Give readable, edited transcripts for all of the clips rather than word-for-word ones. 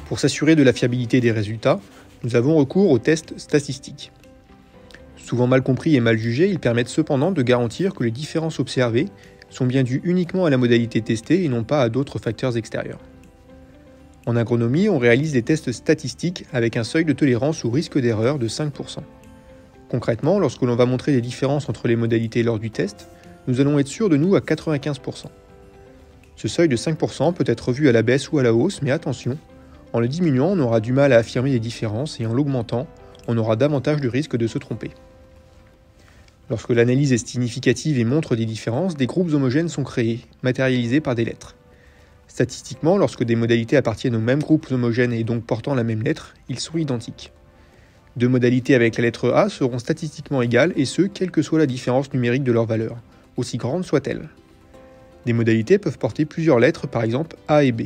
Pour s'assurer de la fiabilité des résultats, nous avons recours aux tests statistiques. Souvent mal compris et mal jugés, ils permettent cependant de garantir que les différences observées sont bien dues uniquement à la modalité testée et non pas à d'autres facteurs extérieurs. En agronomie, on réalise des tests statistiques avec un seuil de tolérance au risque d'erreur de 5%. Concrètement, lorsque l'on va montrer des différences entre les modalités lors du test, nous allons être sûrs de nous à 95%. Ce seuil de 5% peut être revu à la baisse ou à la hausse, mais attention, en le diminuant, on aura du mal à affirmer les différences et en l'augmentant, on aura davantage de risque de se tromper. Lorsque l'analyse est significative et montre des différences, des groupes homogènes sont créés, matérialisés par des lettres. Statistiquement, lorsque des modalités appartiennent aux mêmes groupes homogènes et donc portant la même lettre, ils sont identiques. Deux modalités avec la lettre A seront statistiquement égales et ce, quelle que soit la différence numérique de leur valeur, aussi grande soit-elle. Des modalités peuvent porter plusieurs lettres, par exemple A et B.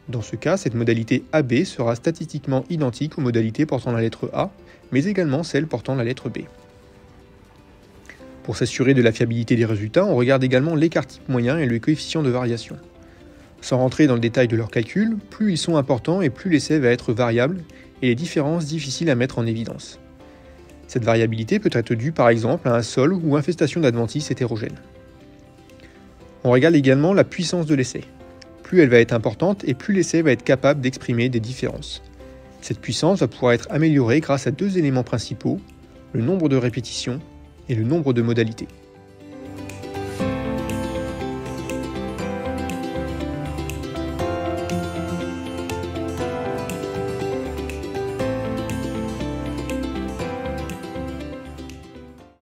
Dans ce cas, cette modalité AB sera statistiquement identique aux modalités portant la lettre A, mais également celles portant la lettre B. Pour s'assurer de la fiabilité des résultats, on regarde également l'écart type moyen et le coefficient de variation. Sans rentrer dans le détail de leurs calculs, plus ils sont importants et plus l'essai va être variable et les différences difficiles à mettre en évidence. Cette variabilité peut être due par exemple à un sol ou infestation d'adventices hétérogènes. On regarde également la puissance de l'essai. Plus elle va être importante et plus l'essai va être capable d'exprimer des différences. Cette puissance va pouvoir être améliorée grâce à deux éléments principaux, le nombre de répétitions et le nombre de modalités.